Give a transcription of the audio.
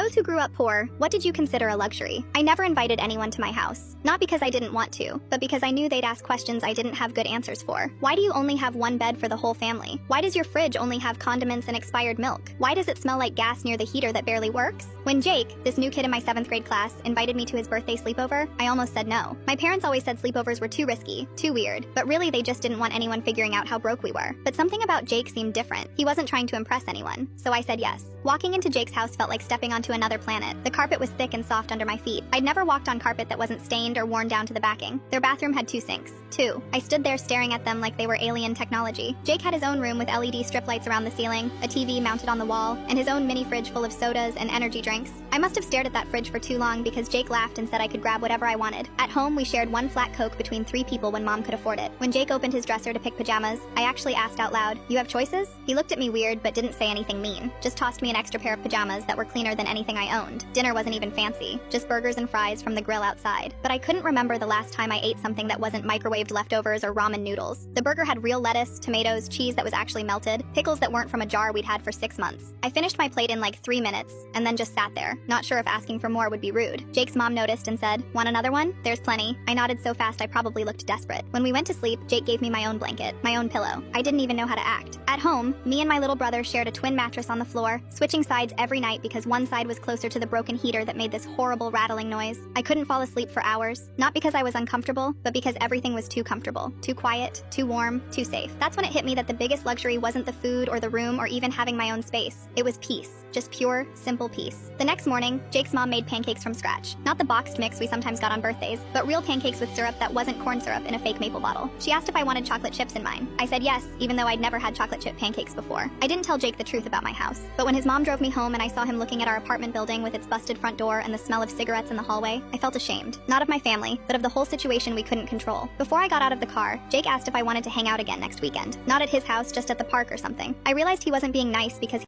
those who grew up poor, what did you consider a luxury? I never invited anyone to my house. Not because I didn't want to, but because I knew they'd ask questions I didn't have good answers for. Why do you only have one bed for the whole family? Why does your fridge only have condiments and expired milk? Why does it smell like gas near the heater that barely works? When Jake, this new kid in my 7th grade class, invited me to his birthday sleepover, I almost said no. My parents always said sleepovers were too risky, too weird, but really they just didn't want anyone figuring out how broke we were. But something about Jake seemed different. He wasn't trying to impress anyone, so I said yes. Walking into Jake's house felt like stepping onto another planet. The carpet was thick and soft under my feet. I'd never walked on carpet that wasn't stained or worn down to the backing. Their bathroom had 2 sinks. 2. I stood there staring at them like they were alien technology. Jake had his own room with LED strip lights around the ceiling, a TV mounted on the wall, and his own mini fridge full of sodas and energy drinks. I must have stared at that fridge for too long because Jake laughed and said I could grab whatever I wanted. At home, we shared one flat Coke between 3 people when Mom could afford it. When Jake opened his dresser to pick pajamas, I actually asked out loud, "You have choices?" He looked at me weird but didn't say anything mean, just tossed me an extra pair of pajamas that were cleaner than anything I owned. Dinner wasn't even fancy, just burgers and fries from the grill outside. But I couldn't remember the last time I ate something that wasn't microwaved leftovers or ramen noodles. The burger had real lettuce, tomatoes, cheese that was actually melted, pickles that weren't from a jar we'd had for 6 months. I finished my plate in like 3 minutes, and then just sat there, not sure if asking for more would be rude. Jake's mom noticed and said, "Want another one? There's plenty." I nodded so fast I probably looked desperate. When we went to sleep, Jake gave me my own blanket, my own pillow. I didn't even know how to act. At home, me and my little brother shared a twin mattress on the floor, switching sides every night because one side was closer to the broken heater that made this horrible rattling noise. I couldn't fall asleep for hours, not because I was uncomfortable, but because everything was too comfortable, too quiet, too warm, too safe. That's when it hit me that the biggest luxury wasn't the food or the room or even having my own space. It was peace. Just pure, simple peace. The next morning, Jake's mom made pancakes from scratch. Not the boxed mix we sometimes got on birthdays, but real pancakes with syrup that wasn't corn syrup in a fake maple bottle. She asked if I wanted chocolate chips in mine. I said yes, even though I'd never had chocolate chip pancakes before. I didn't tell Jake the truth about my house, but when his mom drove me home and I saw him looking at our apartment building with its busted front door and the smell of cigarettes in the hallway, I felt ashamed. Not of my family, but of the whole situation we couldn't control. Before I got out of the car, Jake asked if I wanted to hang out again next weekend. Not at his house, just at the park or something. I realized he wasn't being nice because